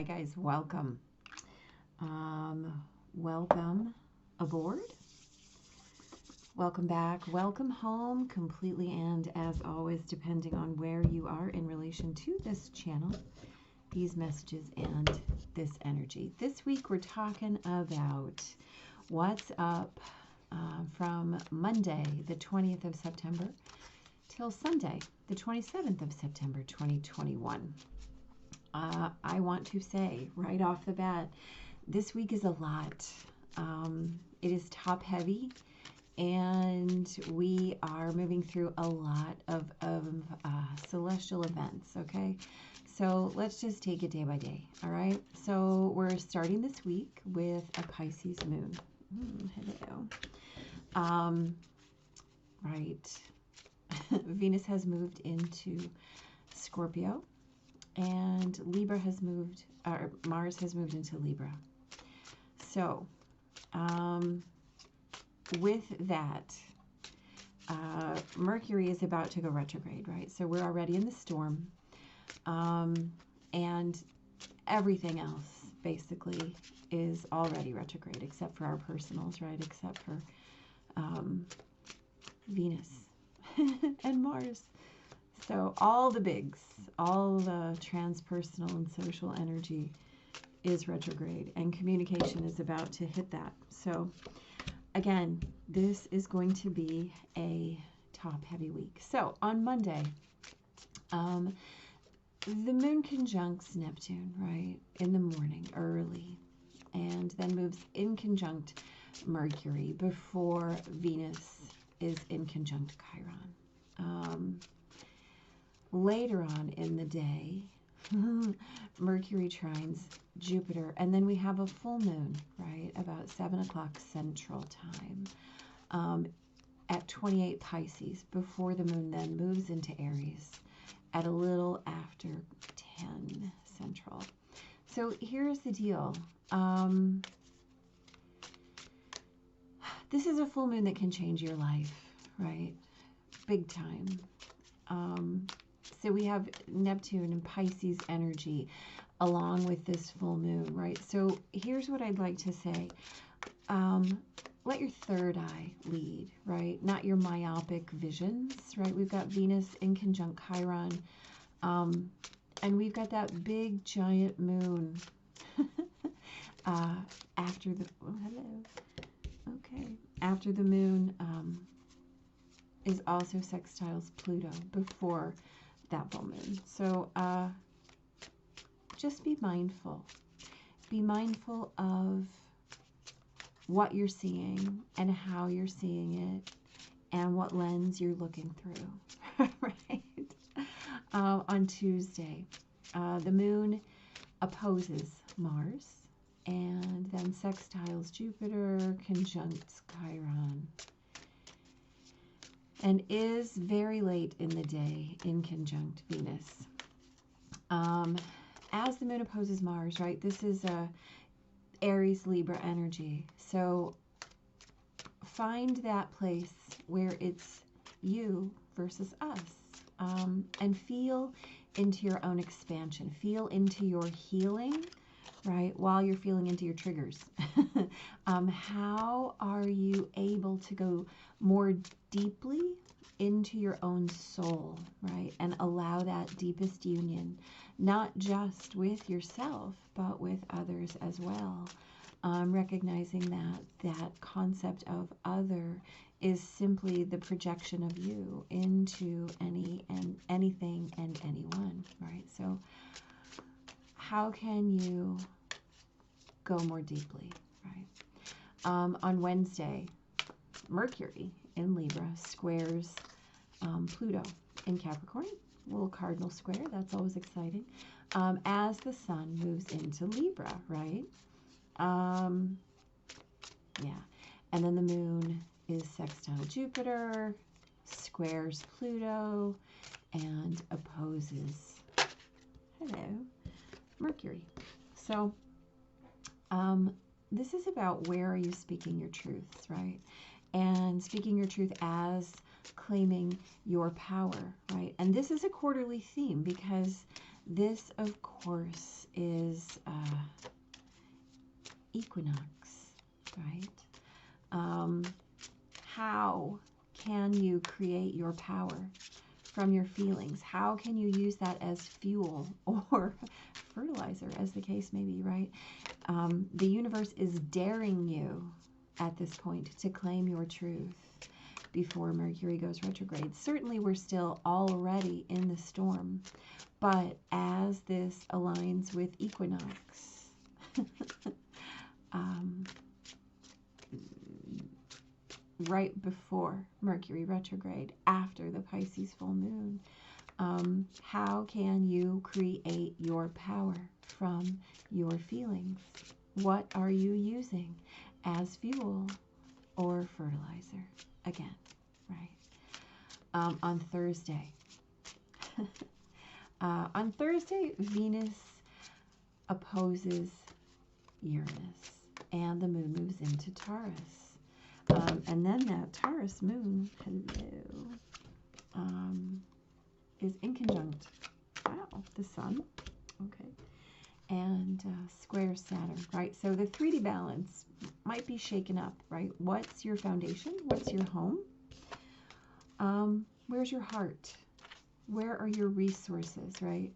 Hi guys, welcome. Welcome aboard. Welcome back. Welcome home completely, and as always, depending on where you are in relation to this channel, these messages and this energy. This week we're talking about what's up from Monday, the 20th of September, till Sunday, the 27th of September, 2021. I want to say right off the bat, this week is a lot. It is top heavy, and we are moving through a lot of celestial events, okay? So let's just take it day by day, all right? So we're starting this week with a Pisces moon. Hello. Right. Venus has moved into Scorpio, and Libra has moved, or Mars has moved into Libra. So, with that, Mercury is about to go retrograde, right? So we're already in the storm, and everything else basically is already retrograde, except for our personals, right? Except for Venus and Mars. So all the bigs, all the transpersonal and social energy is retrograde, and communication is about to hit that. So again, this is going to be a top-heavy week. So on Monday, the moon conjuncts Neptune, right, in the morning, early, and then moves in conjunct Mercury before Venus is in conjunct Chiron. Later on in the day, Mercury trines Jupiter, and then we have a full moon, right, about 7 o'clock Central Time, at 28 Pisces, before the moon then moves into Aries at a little after 10 Central. So here's the deal. This is a full moon that can change your life, right? Big time. So we have Neptune and Pisces energy along with this full moon, right? So here's what I'd like to say. Let your third eye lead, right? Not your myopic visions, right? We've got Venus in conjunct Chiron, and we've got that big giant moon after the, oh, hello. Okay. After the moon is also sextiles Pluto before that full moon. So just be mindful. Be mindful of what you're seeing and how you're seeing it and what lens you're looking through, right? On Tuesday, the moon opposes Mars and then sextiles Jupiter, conjuncts Chiron, and is very late in the day in conjunct Venus. As the moon opposes Mars, right, this is a Aries Libra energy. So find that place where it's you versus us, and feel into your own expansion. Feel into your healing, right, while you're feeling into your triggers. How are you able to go more deeply into your own soul, right, and allow that deepest union, not just with yourself, but with others as well. Recognizing that concept of other is simply the projection of you into anything and anyone, right? So how can you go more deeply, right? On Wednesday, Mercury in Libra squares Pluto in Capricorn, a little cardinal square. That's always exciting. As the sun moves into Libra, right? Yeah. And then the moon is sextile Jupiter, squares Pluto, and opposes, hello, Mercury. So this is about where are you speaking your truths, right? And speaking your truth as claiming your power, right? And this is a quarterly theme because this, of course, is equinox, right? How can you create your power from your feelings? How can you use that as fuel or fertilizer, as the case may be, right? The universe is daring you at this point to claim your truth before Mercury goes retrograde. Certainly we're still already in the storm, but as this aligns with equinox, right before Mercury retrograde, after the Pisces full moon, how can you create your power from your feelings? What are you using as fuel or fertilizer? Again, right? On Thursday, Venus opposes Uranus, and the moon moves into Taurus. And then that Taurus moon, is in conjunct, the sun, okay, and square Saturn, right? So the 3D balance might be shaken up, right? What's your foundation? What's your home? Where's your heart? Where are your resources, right?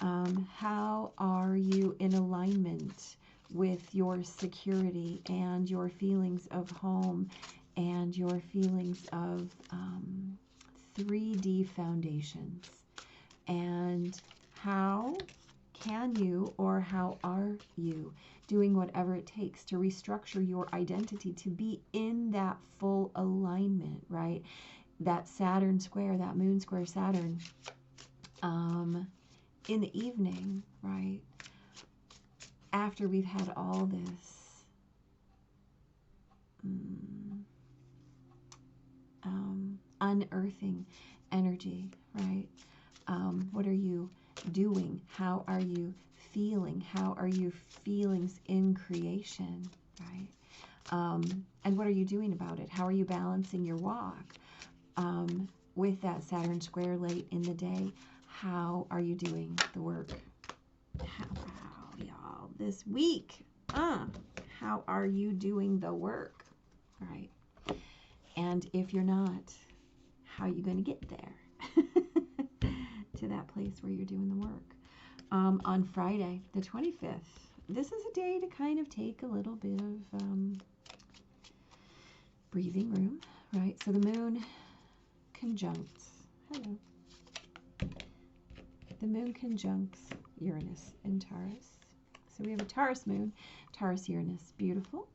How are you in alignment with your security and your feelings of home and your feelings of 3D foundations? And how can you, or how are you doing whatever it takes to restructure your identity to be in that full alignment, right? That Saturn square, that moon square Saturn, in the evening, right? After we've had all this unearthing energy, right? What are you doing? How are you feeling? How are your feelings in creation, right? And what are you doing about it? How are you balancing your walk? With that Saturn square late in the day, how are you doing the work? How, y'all, this week, how are you doing the work, right? And if you're not, how are you going to get there to that place where you're doing the work? On Friday, the 25th, this is a day to kind of take a little bit of breathing room, right? So the moon conjuncts, the moon conjuncts Uranus in Taurus. So we have a Taurus moon, Taurus Uranus, beautiful.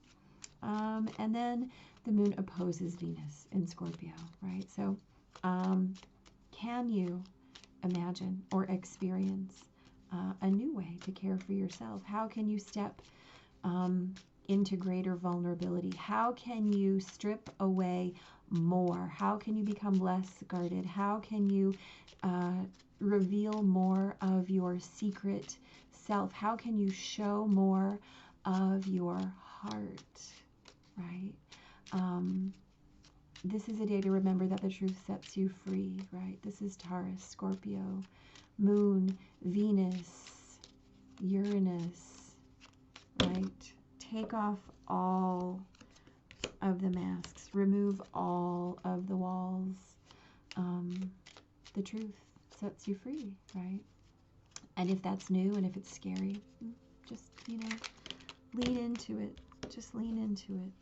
And then the moon opposes Venus in Scorpio, right? So can you imagine or experience a new way to care for yourself? How can you step into greater vulnerability? How can you strip away more? How can you become less guarded? How can you reveal more of your secret self? How can you show more of your heart, right? This is a day to remember that the truth sets you free, right? This is Taurus, Scorpio, Moon, Venus, Uranus, right? Take off all of the masks. Remove all of the walls. The truth sets you free, right? And if that's new and if it's scary, just, lean into it. Just lean into it.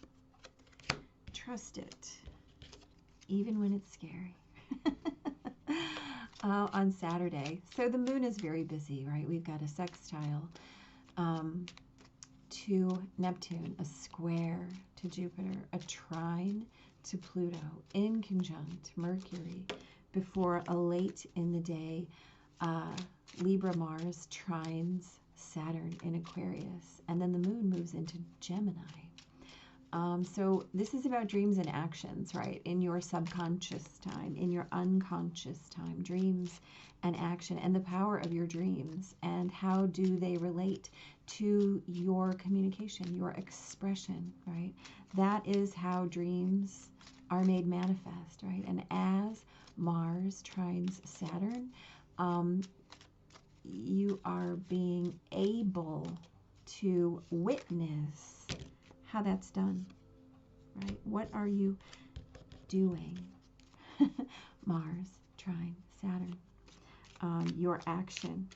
Trust it, even when it's scary. On Saturday, so the moon is very busy, right? We've got a sextile to Neptune, a square to Jupiter, a trine to Pluto, in conjunct Mercury, before a late in the day Libra Mars trines Saturn in Aquarius, and then the moon moves into Gemini. So this is about dreams and actions, right? In your subconscious time, in your unconscious time, dreams and action, and the power of your dreams, and how do they relate to your communication, your expression, right? That is how dreams are made manifest, right? And as Mars trines Saturn, you are being able to witness how that's done, right? What are you doing? Mars, trine, Saturn. Your action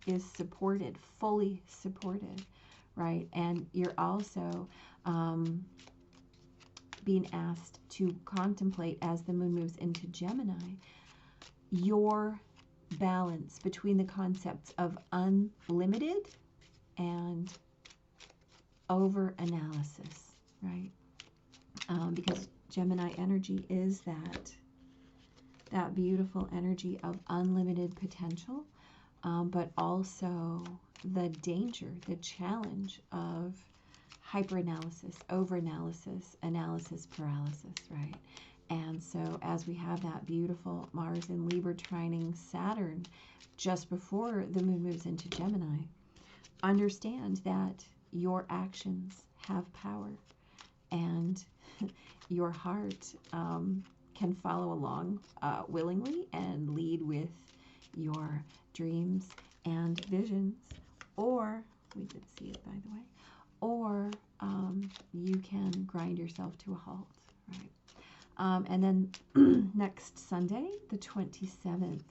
is supported, fully supported, right? And you're also being asked to contemplate, as the moon moves into Gemini, your balance between the concepts of unlimited and over-analysis, right? Because Gemini energy is that beautiful energy of unlimited potential, but also the danger, the challenge of hyper-analysis, over-analysis, analysis paralysis, right? And so as we have that beautiful Mars in Libra trining Saturn just before the moon moves into Gemini, understand that your actions have power, and your heart can follow along willingly and lead with your dreams and visions, or, we did see it by the way, or you can grind yourself to a halt, right? And then next Sunday, the 27th,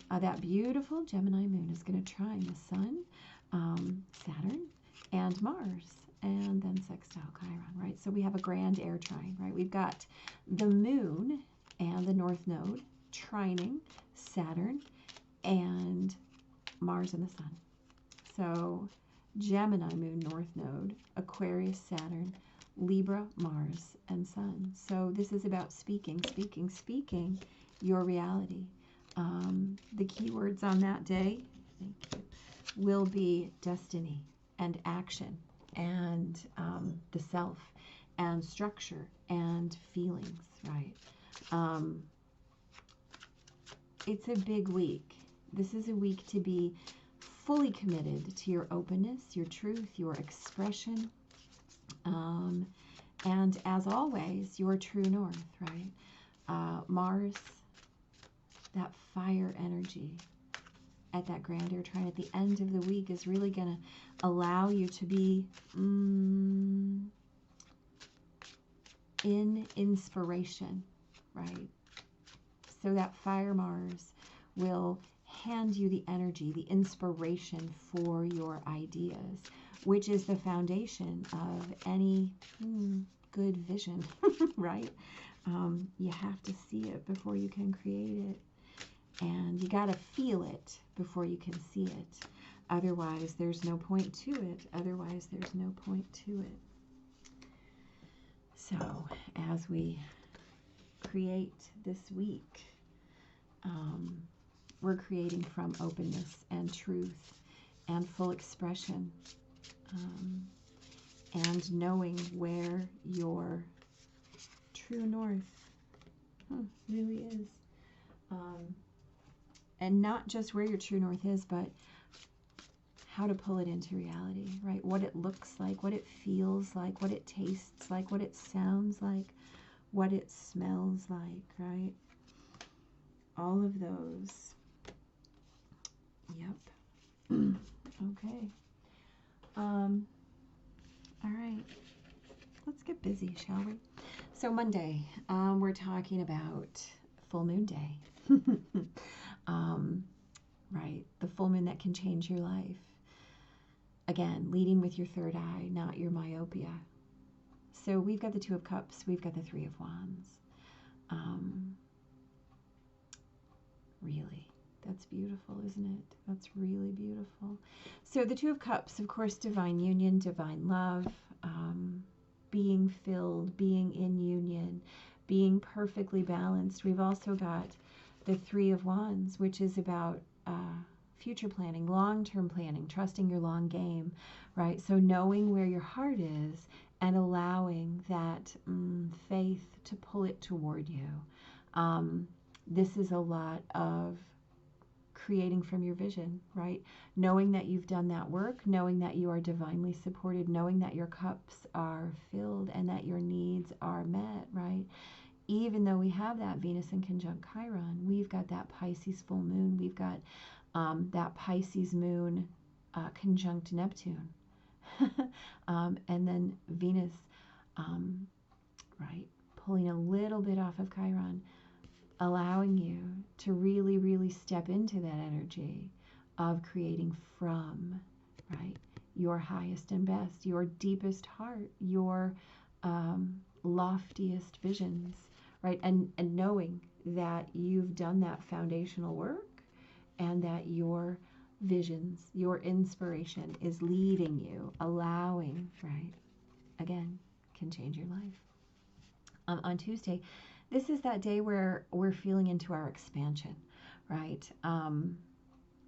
that beautiful Gemini moon is going to trine the Sun, Saturn, and Mars, and then sextile Chiron, right? So we have a grand air trine, right? We've got the moon and the North Node trining Saturn and Mars and the Sun. So Gemini moon, North Node, Aquarius, Saturn, Libra, Mars, and Sun. So this is about speaking your reality. The keywords on that day, thank you, will be destiny and action and the self and structure and feelings, right? It's a big week. This is a week to be fully committed to your openness, your truth, your expression, and as always, your true north, right? Mars, that fire energy at that grand air trine at the end of the week is really going to allow you to be in inspiration, right? So that fire Mars will hand you the energy, the inspiration for your ideas, which is the foundation of any good vision, right? You have to see it before you can create it. And you got to feel it before you can see it. Otherwise, there's no point to it. Otherwise, there's no point to it. So, as we create this week, we're creating from openness and truth and full expression, and knowing where your true north really is. And not just where your true north is, but how to pull it into reality, right? What it looks like, what it feels like, what it tastes like, what it sounds like, what it smells like, right? All of those. Yep. Okay. All right. Let's get busy, shall we? So Monday, we're talking about full moon day. Right, the full moon that can change your life. Again, leading with your third eye, not your myopia. So we've got the Two of Cups, we've got the Three of Wands. Really, that's beautiful, isn't it? That's really beautiful. So the Two of Cups, of course, divine union, divine love, being filled, being in union, being perfectly balanced. We've also got the Three of Wands, which is about future planning, long-term planning, trusting your long game, right? So knowing where your heart is and allowing that faith to pull it toward you. This is a lot of creating from your vision, right? Knowing that you've done that work, knowing that you are divinely supported, knowing that your cups are filled and that your needs are met, right? Even though we have that Venus in conjunct Chiron, we've got that Pisces full moon, we've got that Pisces moon conjunct Neptune. And then Venus, right, pulling a little bit off of Chiron, allowing you to really, really step into that energy of creating from, right, your highest and best, your deepest heart, your loftiest visions, right, and knowing that you've done that foundational work and that your visions, your inspiration is leading you, allowing, right, again, can change your life. On Tuesday, this is that day where we're feeling into our expansion, right?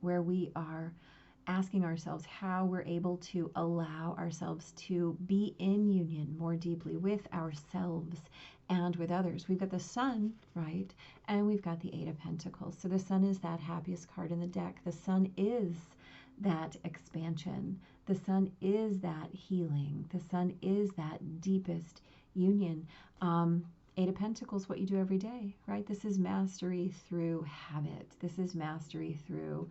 Where we are asking ourselves how we're able to allow ourselves to be in union more deeply with ourselves and with others. We've got the Sun, right? And we've got the Eight of Pentacles. So the Sun is that happiest card in the deck. The Sun is that expansion. The Sun is that healing. The Sun is that deepest union. Eight of Pentacles, what you do every day, right? This is mastery through habit. This is mastery through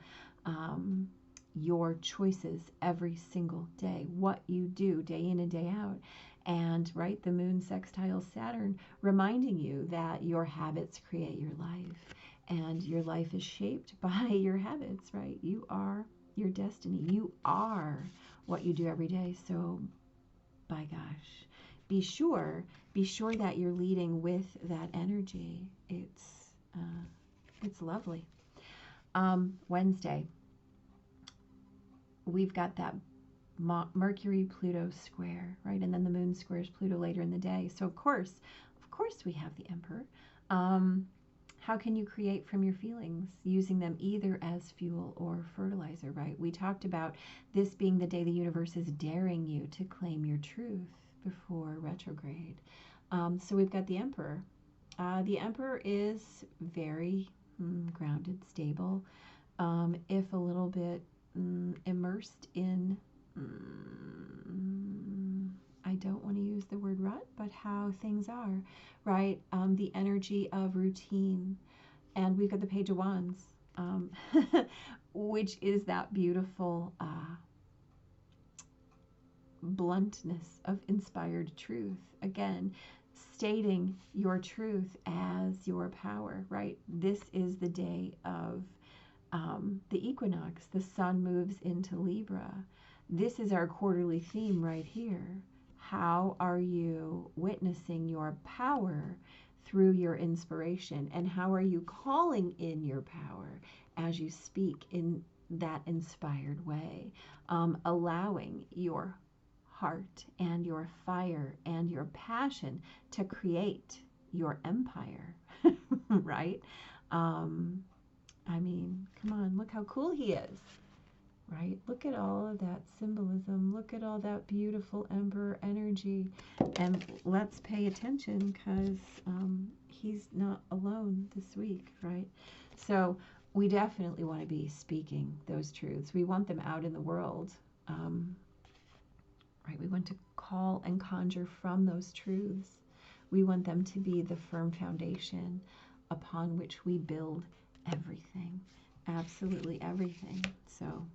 your choices every single day, what you do day in and day out. And, right, the moon sextile Saturn reminding you that your habits create your life, and your life is shaped by your habits, right? You are your destiny. You are what you do every day. So, by gosh, be sure that you're leading with that energy. It's lovely. Wednesday, we've got that Mercury-Pluto square, right? And then the moon squares Pluto later in the day. So of course we have the Emperor. How can you create from your feelings, using them either as fuel or fertilizer, right? We talked about this being the day the universe is daring you to claim your truth before retrograde. So we've got the Emperor. The Emperor is very grounded, stable, if a little bit immersed in, I don't want to use the word rut, but how things are, right? The energy of routine. And we've got the Page of Wands, which is that beautiful bluntness of inspired truth. Again, stating your truth as your power, right? This is the day of the equinox. The sun moves into Libra. This is our quarterly theme right here. How are you witnessing your power through your inspiration? And how are you calling in your power as you speak in that inspired way? Allowing your heart and your fire and your passion to create your empire, right? I mean, come on, look how cool he is, right? Look at all of that symbolism. Look at all that beautiful Emperor energy. And let's pay attention, because he's not alone this week, right? So we definitely want to be speaking those truths. We want them out in the world, right? We want to call and conjure from those truths. We want them to be the firm foundation upon which we build everything, absolutely everything. So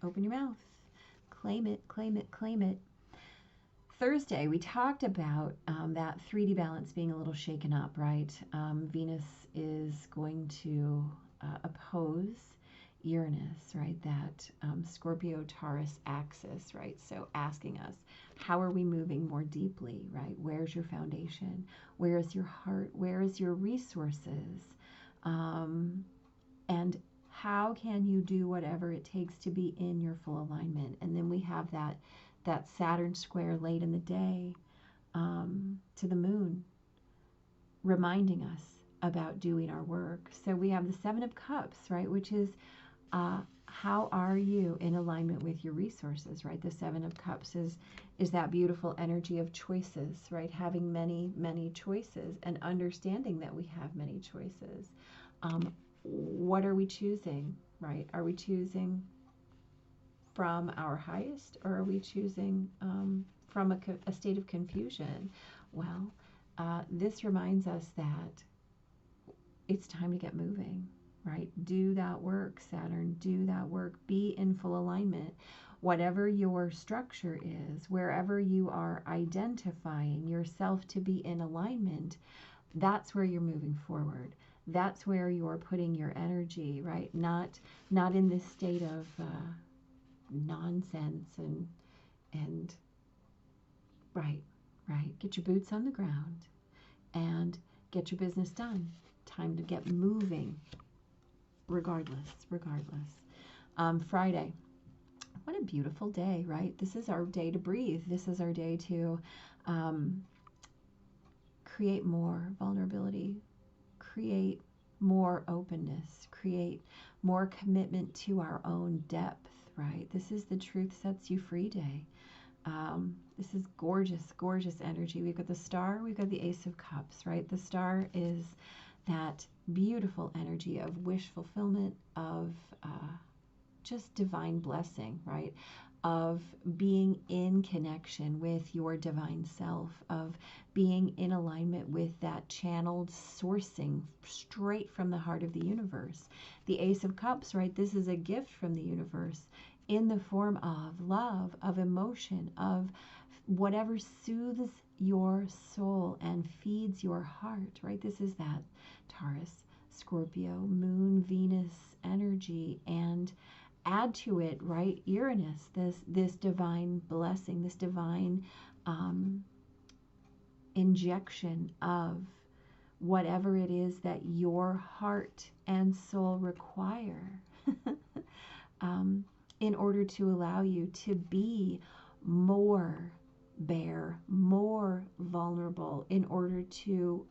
open your mouth, claim it, claim it, claim it. Thursday, we talked about that 3D balance being a little shaken up, right? Venus is going to oppose Uranus, right? That Scorpio-Taurus axis, right? So asking us, how are we moving more deeply, right? Where's your foundation? Where is your heart? Where is your resources? And how can you do whatever it takes to be in your full alignment? And then we have that Saturn square late in the day to the moon, reminding us about doing our work. So we have the Seven of Cups, right, which is how are you in alignment with your resources, right? The Seven of Cups is that beautiful energy of choices, right? Having many, many choices and understanding that we have many choices. What are we choosing, right? Are we choosing from our highest, or are we choosing from a state of confusion? Well, this reminds us that it's time to get moving, right? Do that work, Saturn. Do that work. Be in full alignment. whatever your structure is, wherever you are identifying yourself to be in alignment, that's where you're moving forward. That's where you're putting your energy, right? Not in this state of nonsense and right. Get your boots on the ground and get your business done. Time to get moving, regardless. Friday. What a beautiful day, right? This is our day to breathe. This is our day to create more vulnerability, create more openness, create more commitment to our own depth, right? This is the Truth Sets You Free day. This is gorgeous, gorgeous energy. We've got the Star, we've got the Ace of Cups, right? The Star is that beautiful energy of wish fulfillment, of just divine blessing, right? Of being in connection with your divine self, of being in alignment with that channeled sourcing straight from the heart of the universe. The Ace of Cups, right? This is a gift from the universe in the form of love, of emotion, of whatever soothes your soul and feeds your heart, right? This is that Taurus, Scorpio, Moon, Venus energy, and add to it, right, Uranus, this divine blessing, this divine injection of whatever it is that your heart and soul require in order to allow you to be more bare, more vulnerable, in order to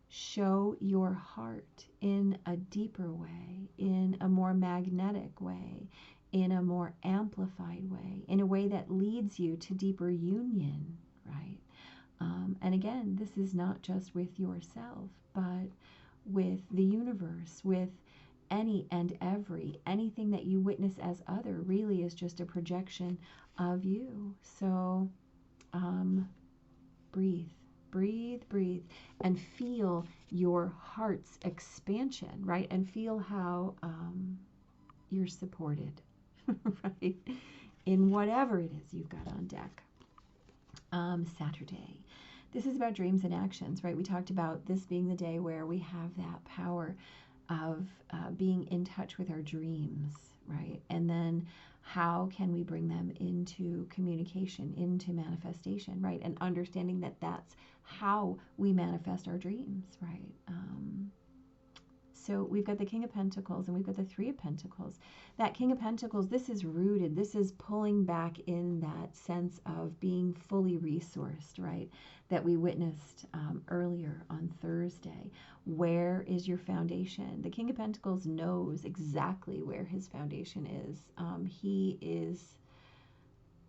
show your heart in a deeper way, in a more magnetic way, in a more amplified way, in a way that leads you to deeper union, right? And again, this is not just with yourself, but with the universe, with any and every. Anything that you witness as other really is just a projection of you. So breathe. Breathe, and feel your heart's expansion, right? And feel how you're supported, right? In whatever it is you've got on deck. Saturday. This is about dreams and actions, right? We talked about this being the day where we have that power of being in touch with our dreams, right? And then how can we bring them into communication, into manifestation, right? And understanding that that's how we manifest our dreams, right? So we've got the King of Pentacles and we've got the Three of Pentacles. That King of Pentacles, this is rooted, this is pulling back in that sense of being fully resourced, right? That we witnessed earlier on Thursday. Where is your foundation? The King of Pentacles knows exactly where his foundation is. He is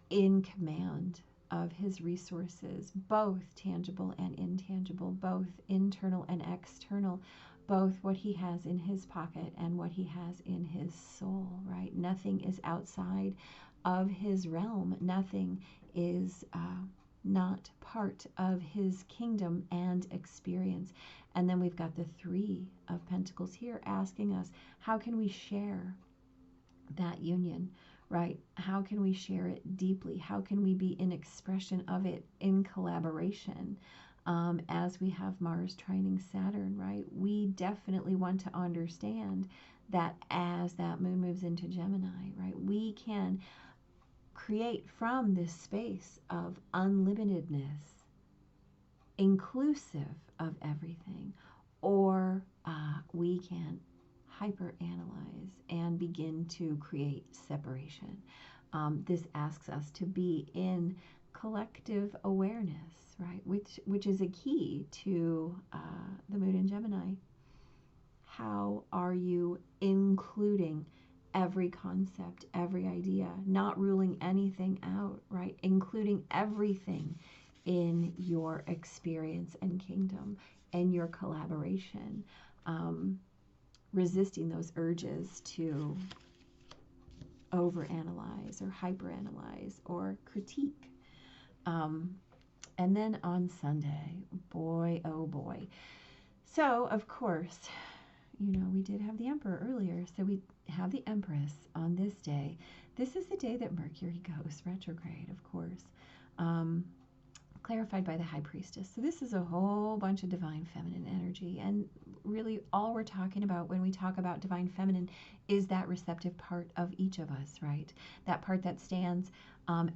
in command of his resources, both tangible and intangible, both internal and external, both what he has in his pocket and what he has in his soul, right? Nothing is outside of his realm. Nothing is not part of his kingdom and experience. And then we've got the Three of Pentacles here asking us, how can we share that union, right? How can we share it deeply? How can we be in expression of it in collaboration? As we have Mars trining Saturn, right? We definitely want to understand that as that moon moves into Gemini, right? We can create from this space of unlimitedness, inclusive of everything, or we can hyper-analyze and begin to create separation. This asks us to be in collective awareness, right? Which is a key to the moon in Gemini. How are you including every concept, every idea, not ruling anything out, right? Including everything in your experience and kingdom and your collaboration. Resisting those urges to overanalyze or hyperanalyze or critique. And then on Sunday, boy, oh boy. So, of course, you know, we did have the Emperor earlier, so we have the Empress on this day. This is the day that Mercury goes retrograde, of course, clarified by the High Priestess. So this is a whole bunch of divine feminine energy, and really all we're talking about when we talk about divine feminine is that receptive part of each of us, right? That part that stands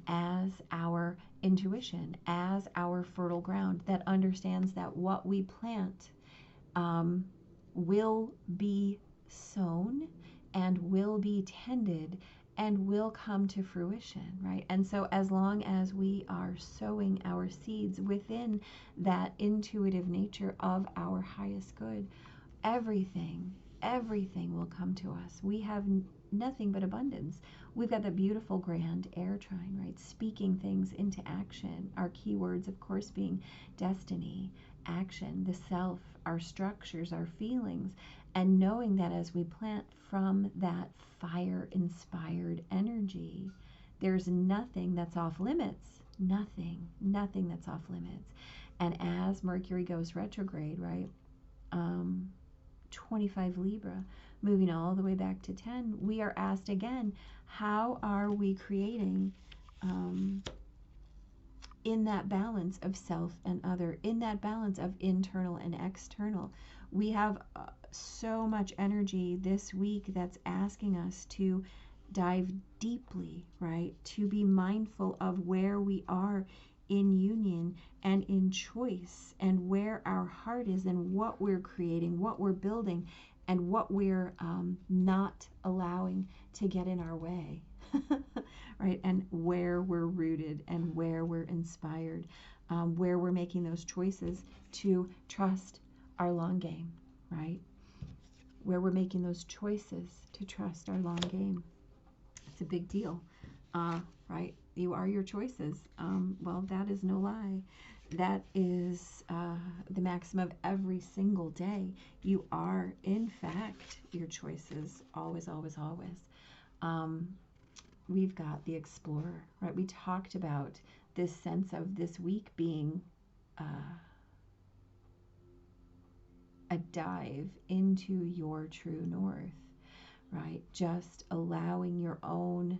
as our intuition, as our fertile ground, that understands that what we plant will be sown and will be tended and will come to fruition, right? And so as long as we are sowing our seeds within that intuitive nature of our highest good, everything will come to us. We have nothing but abundance. We've got the beautiful grand air trine, right? Speaking things into action. Our keywords, of course, being destiny, action, the self, our structures, our feelings, and knowing that as we plant from that fire-inspired energy, there's nothing that's off limits. Nothing that's off limits. And as Mercury goes retrograde, right, 25 Libra, moving all the way back to 10, we are asked again, how are we creating in that balance of self and other, in that balance of internal and external? We have so much energy this week that's asking us to dive deeply, right? To be mindful of where we are in union and in choice, and where our heart is, and what we're creating, what we're building, and what we're not allowing to get in our way, right? And where we're rooted and where we're inspired, where we're making those choices to trust our long game, right? Where we're making those choices to trust our long game. It's a big deal, right? You are your choices. Well, that is no lie. That is the maxim of every single day. You are, in fact, your choices. Always, always, always. We've got the explorer, right? We talked about this sense of this week being a dive into your true north, right? Just allowing your own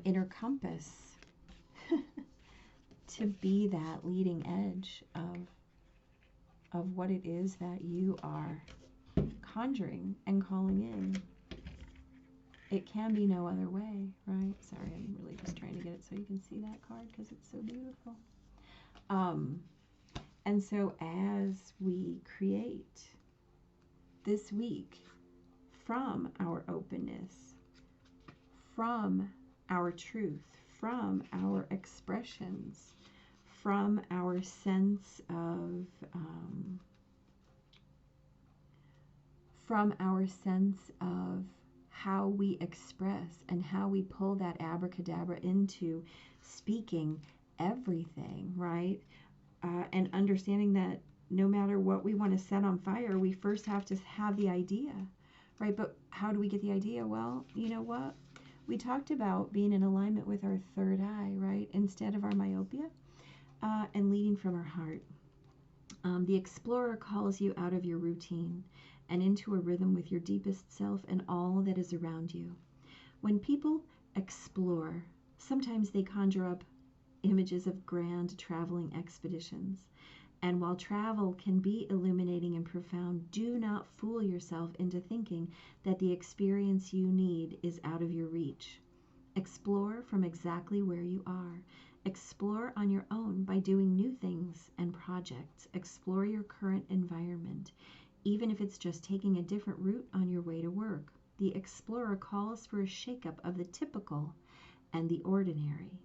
inner compass to be that leading edge of what it is that you are conjuring and calling in. It can be no other way, right? Sorry, I'm really just trying to get it so you can see that card because it's so beautiful. And so as we create this week from our openness, from our truth, from our expressions, from our sense of how we express and how we pull that abracadabra into speaking everything, right? And understanding that no matter what we want to set on fire, we first have to have the idea, right? But how do we get the idea? Well, you know what? We talked about being in alignment with our third eye, right? Instead of our myopia, and leading from our heart. The explorer calls you out of your routine and into a rhythm with your deepest self and all that is around you. When people explore, sometimes they conjure up images of grand traveling expeditions. And while travel can be illuminating and profound, do not fool yourself into thinking that the experience you need is out of your reach. Explore from exactly where you are. Explore on your own by doing new things and projects. Explore your current environment, even if it's just taking a different route on your way to work. The explorer calls for a shakeup of the typical and the ordinary.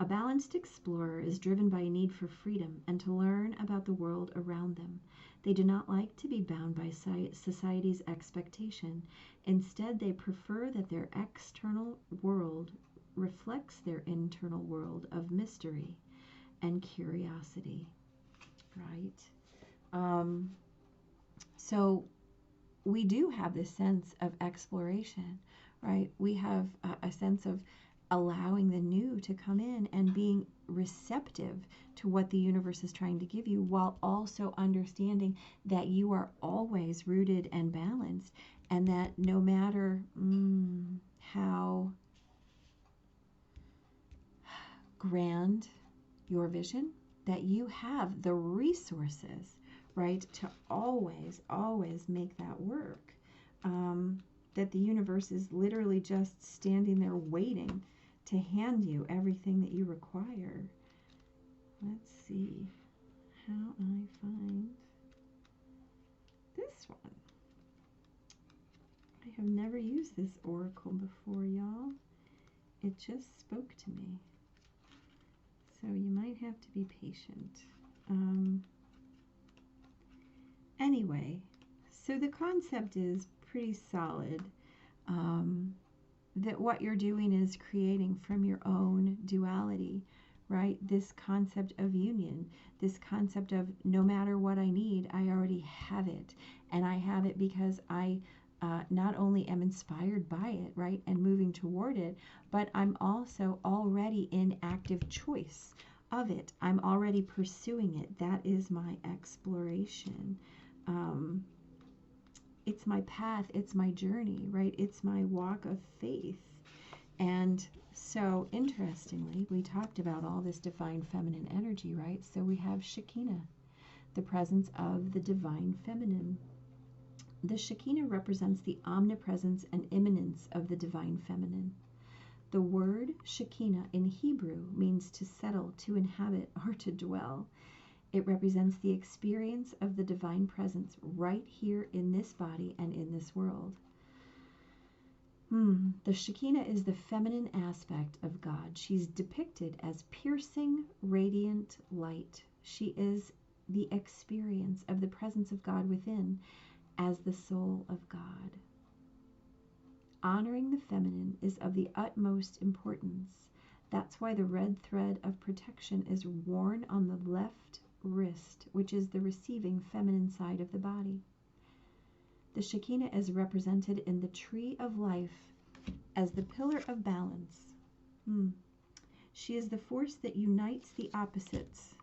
A balanced explorer is driven by a need for freedom and to learn about the world around them. They do not like to be bound by society's expectation. Instead, they prefer that their external world reflects their internal world of mystery and curiosity, right? So we do have this sense of exploration, right? We have a sense of allowing the new to come in and being receptive to what the universe is trying to give you, while also understanding that you are always rooted and balanced, and that no matter how grand your vision, that you have the resources, right, to always, always make that work. That the universe is literally just standing there waiting to hand you everything that you require. Let's see how I find this one. I have never used this oracle before, y'all. It just spoke to me. So you might have to be patient. Anyway, so the concept is pretty solid. That what you're doing is creating from your own duality, right? This concept of union, this concept of no matter what I need, I already have it. And I have it because I not only am inspired by it, right, and moving toward it, but I'm also already in active choice of it. I'm already pursuing it. That is my exploration. It's my path, it's my journey, right? It's my walk of faith. And so, interestingly, we talked about all this divine feminine energy, right? So we have Shekinah, the presence of the divine feminine. The Shekinah represents the omnipresence and immanence of the divine feminine. The word Shekinah in Hebrew means to settle, to inhabit, or to dwell. It represents the experience of the divine presence right here in this body and in this world. The Shekinah is the feminine aspect of God. She's depicted as piercing, radiant light. She is the experience of the presence of God within as the soul of God. Honoring the feminine is of the utmost importance. That's why the red thread of protection is worn on the left wrist, which is the receiving feminine side of the body. The Shekinah is represented in the tree of life as the pillar of balance. She is the force that unites the opposites,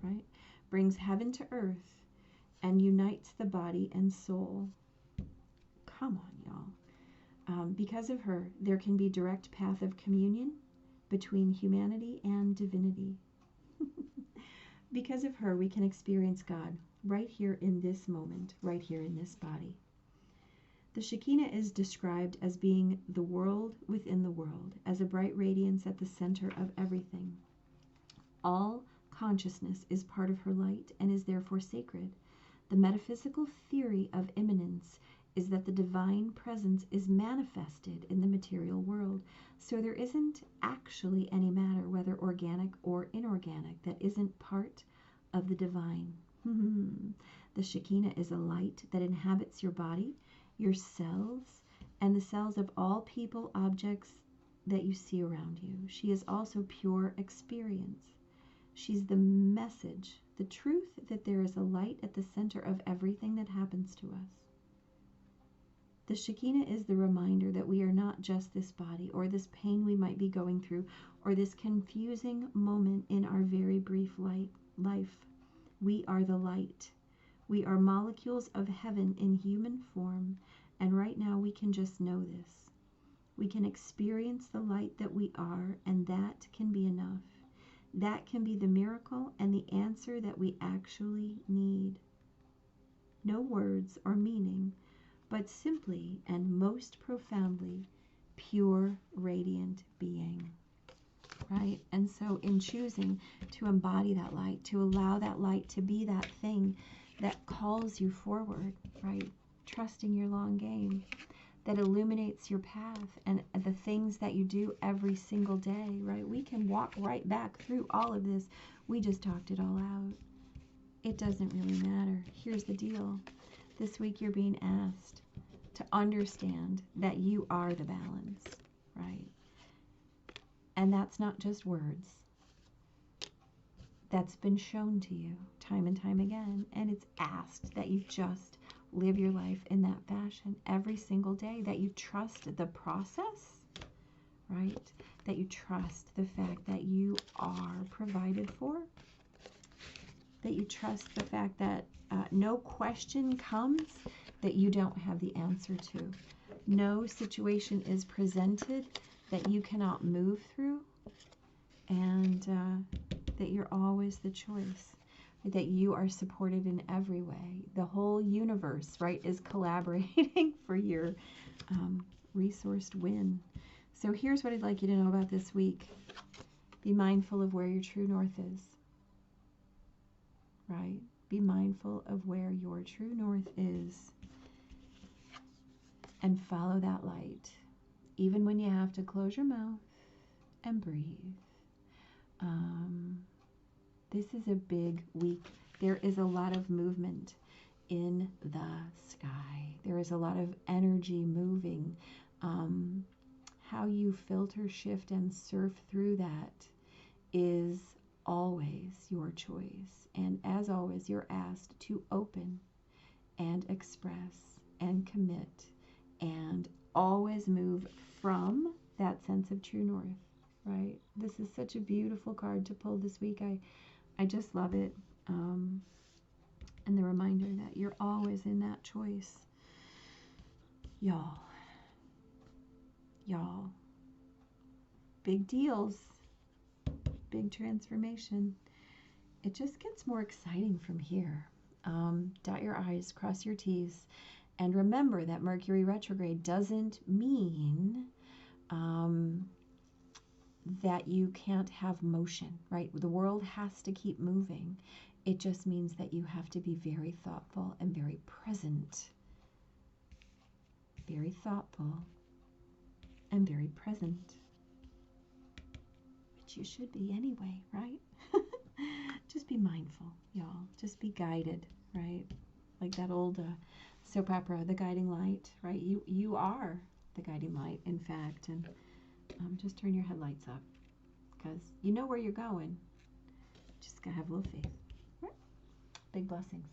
right? Brings heaven to earth and unites the body and soul. Come on, y'all. Because of her, there can be direct path of communion between humanity and divinity. Because of her, we can experience God right here in this moment, right here in this body. The Shekinah is described as being the world within the world, as a bright radiance at the center of everything. All consciousness is part of her light and is therefore sacred. The metaphysical theory of immanence is that the divine presence is manifested in the material world. So there isn't actually any matter, whether organic or inorganic, that isn't part of the divine. The Shekinah is a light that inhabits your body, your cells, and the cells of all people, objects that you see around you. She is also pure experience. She's the message, the truth that there is a light at the center of everything that happens to us. The Shekinah is the reminder that we are not just this body, or this pain we might be going through, or this confusing moment in our very brief life. We are the light. We are molecules of heaven in human form, and right now we can just know this. We can experience the light that we are, and that can be enough. That can be the miracle and the answer that we actually need. No words or meaning, but simply and most profoundly pure, radiant being, right? And so in choosing to embody that light, to allow that light to be that thing that calls you forward, right? Trusting your long game, that illuminates your path and the things that you do every single day, right? We can walk right back through all of this. We just talked it all out. It doesn't really matter. Here's the deal. This week you're being asked to understand that you are the balance, right? And that's not just words. That's been shown to you time and time again. And it's asked that you just live your life in that fashion every single day, that you trust the process, right? That you trust the fact that you are provided for, that you trust the fact that no question comes that you don't have the answer to, No situation is presented that you cannot move through, and that you're always the choice, that you are supported in every way. The whole universe, right, is collaborating for your resourced win. So here's what I'd like you to know about this week. Be mindful of where your true north is, right? Be mindful of where your true north is and follow that light, even when you have to close your mouth and breathe. This is a big week. There is a lot of movement in the sky. There is a lot of energy moving. How you filter, shift, and surf through that is always your choice. And as always, you're asked to open and express and commit and always move from that sense of true north, right? This is such a beautiful card to pull this week. I just love it. And the reminder that you're always in that choice. Y'all, big deals, big transformation. It just gets more exciting from here. Dot your I's, cross your T's, and remember that Mercury retrograde doesn't mean that you can't have motion, right? The world has to keep moving. It just means that you have to be very thoughtful and very present. Very thoughtful and very present. Which you should be anyway, right? Just be mindful, y'all. Just be guided, right? Like that old soap opera, The Guiding Light, right? You are the guiding light, in fact. And just turn your headlights up, because you know where you're going. Just gotta have a little faith. Big blessings.